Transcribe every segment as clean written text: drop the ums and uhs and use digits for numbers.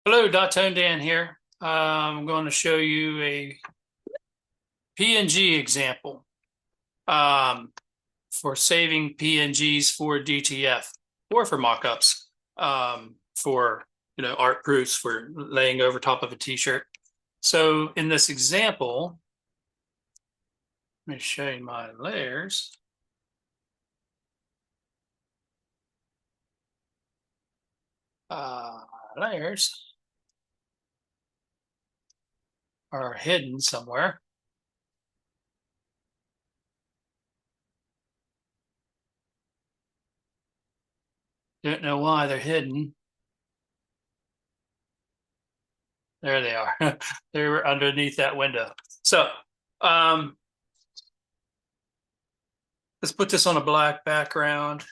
Hello, Tone Dan here. I'm going to show you a PNG example for saving PNGs for DTF or for mockups for art proofs for laying over top of a t-shirt. So in this example, let me show you my layers. Uh, Layers are hidden somewhere. Don't know why they're hidden. There they are. They were underneath that window. So um, let's put this on a black background.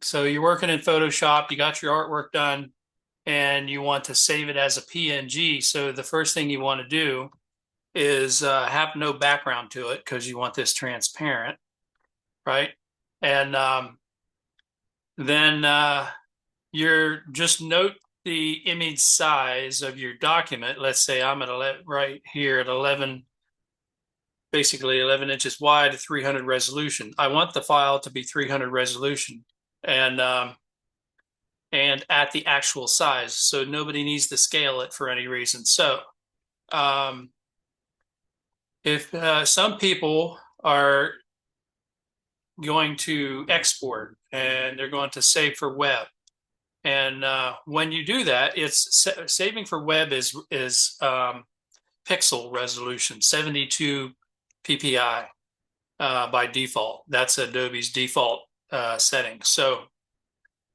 So you're working in Photoshop, you got your artwork done, and you want to save it as a PNG. So the first thing you want to do is have no background to it because you want this transparent, right? And then you're just note the image size of your document. Let's say I'm at right here at 11, basically 11 inches wide, 300 resolution. I want the file to be 300 resolution. And at the actual size. So nobody needs to scale it for any reason. So um, if some people are going to export and they're going to save for web, and when you do that, it's saving for web is pixel resolution, 72 ppi by default. That's Adobe's default setting. So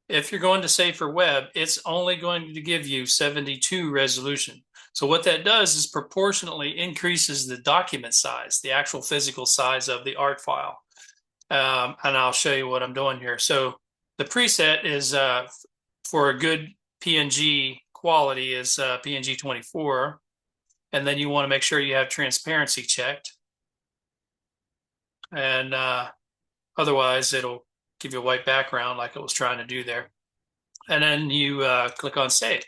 if you're going to save for web, it's only going to give you 72 resolution. So what that does is proportionally increases the document size, the actual physical size of the art file. And I'll show you what I'm doing here. So the preset is for a good PNG quality is PNG 24. And then you want to make sure you have transparency checked. And otherwise, it'll give you a white background like it was trying to do there. And then you click on save.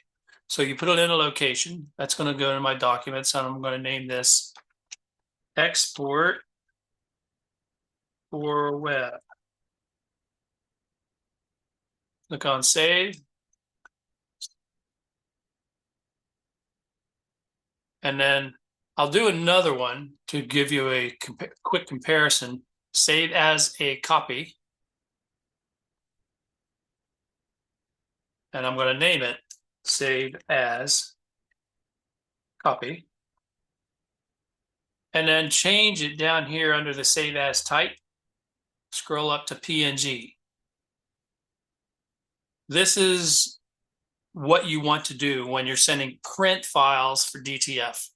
So you put it in a location. That's going to go in my documents, and I'm going to name this export for web. Click on save. And then I'll do another one to give you a quick comparison. Save as a copy. And I'm going to name it save as copy. And then change it down here under the save as type. Scroll up to PNG. This is what you want to do when you're sending print files for DTF.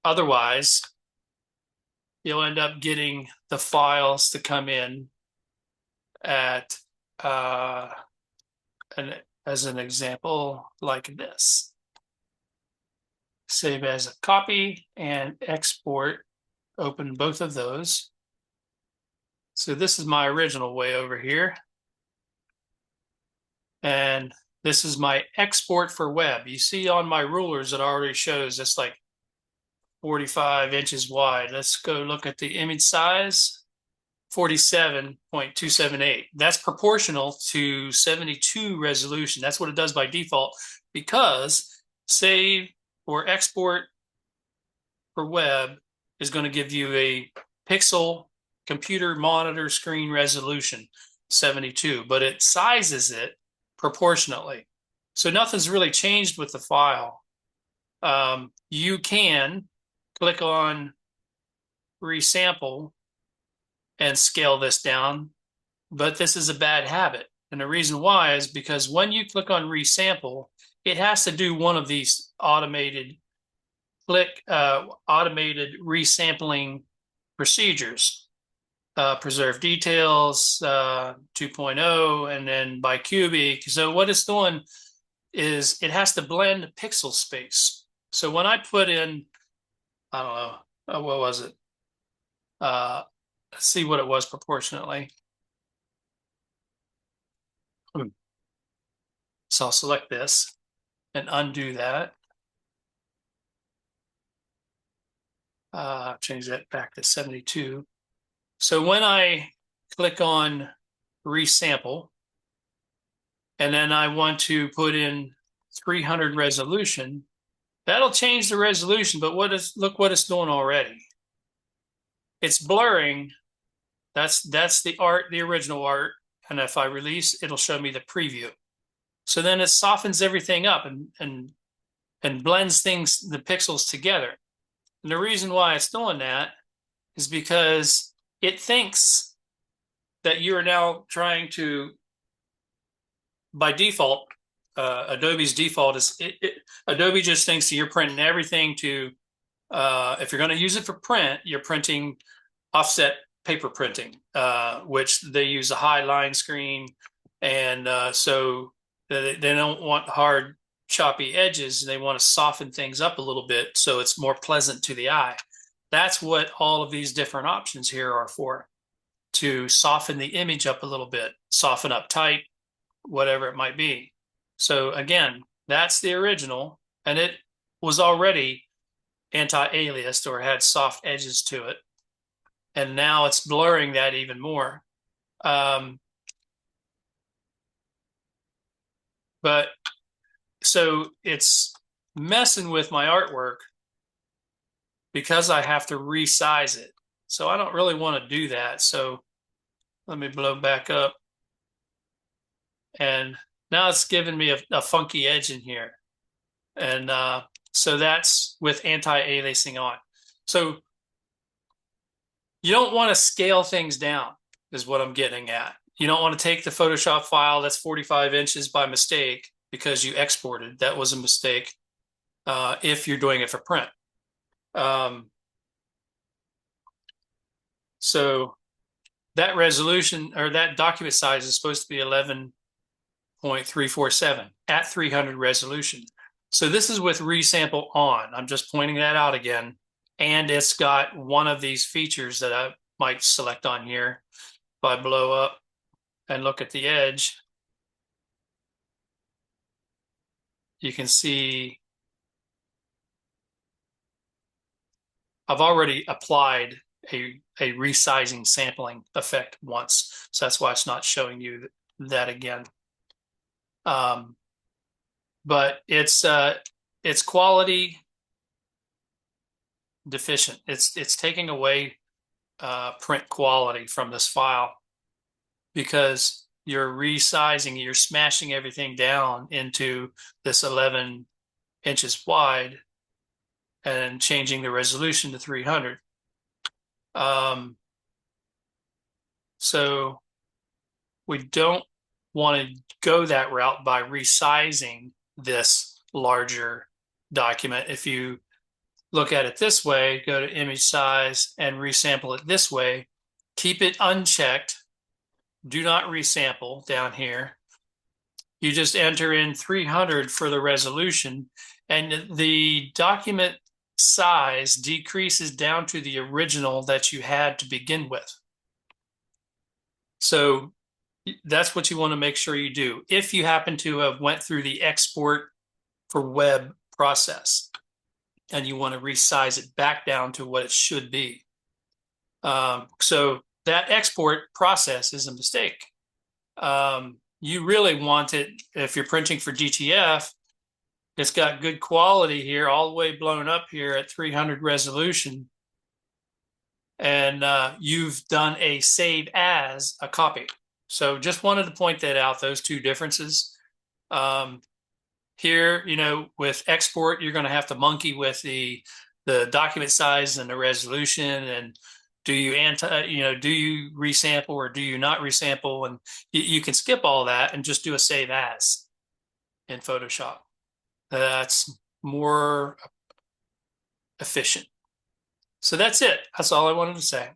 Otherwise, you'll end up getting the files to come in at, as an example, like this. Save as a copy and export. Open both of those. So this is my original way over here. And this is my export for web. You see on my rulers, it already shows it's like 45 inches wide. Let's go look at the image size, 47.278. That's proportional to 72 resolution. That's what it does by default because save or export for web is going to give you a pixel computer monitor screen resolution, 72, but it sizes it proportionately. So nothing's really changed with the file. You can click on resample and scale this down, but this is a bad habit. And the reason why is because when you click on resample, it has to do one of these automated resampling procedures. Preserve details, 2.0, and then bicubic. So what it's doing is it has to blend pixel space. So when I put in, I don't know, what was it? Let's see what it was proportionately. So I'll select this and undo that. Change that back to 72. So when I click on resample, and then I want to put in 300 resolution, that'll change the resolution, but look what it's doing already. It's blurring. That's the art, the original art. And if I release, it'll show me the preview. So then it softens everything up and blends things, the pixels together. And the reason why it's doing that is because it thinks that you are now trying to, by default, Adobe's default is, Adobe just thinks that you're printing everything to, if you're going to use it for print, you're printing offset paper printing, which they use a high line screen. And so they don't want hard, choppy edges. They want to soften things up a little bit so it's more pleasant to the eye. That's what all of these different options here are for, to soften the image up a little bit, soften up tight, whatever it might be. So again, that's the original, and it was already anti-aliased or had soft edges to it. And now it's blurring that even more. But so it's messing with my artwork because I have to resize it. So I don't really want to do that. So let me blow back up. And now it's giving me a funky edge in here. And so that's with anti-aliasing on. So you don't want to scale things down, is what I'm getting at. You don't want to take the Photoshop file that's 45 inches by mistake because you exported. That was a mistake if you're doing it for print. So that resolution or that document size is supposed to be 11.347 at 300 resolution. So this is with resample on. I'm just pointing that out again. And it's got one of these features that I might select on here. If I blow up and look at the edge, you can see I've already applied a resizing sampling effect once. So that's why it's not showing you that again. But it's quality deficient. It's taking away print quality from this file because you're resizing, you're smashing everything down into this 11 inches wide and changing the resolution to 300. So we don't want to go that route by resizing this larger document. If you look at it this way, go to image size and resample it this way, keep it unchecked, do not resample down here. You just enter in 300 for the resolution, and the document size decreases down to the original that you had to begin with. So that's what you want to make sure you do. If you happen to have went through the export for web process and you want to resize it back down to what it should be. So that export process is a mistake. You really want it, if you're printing for GTF, it's got good quality here, all the way blown up here at 300 resolution. And you've done a save as a copy. So just wanted to point that out, those two differences. Here, you know, with export, you're going to have to monkey with the document size and the resolution, and do you do you resample or do you not resample? And you can skip all that and just do a save as in Photoshop. That's more efficient. So that's it. That's all I wanted to say.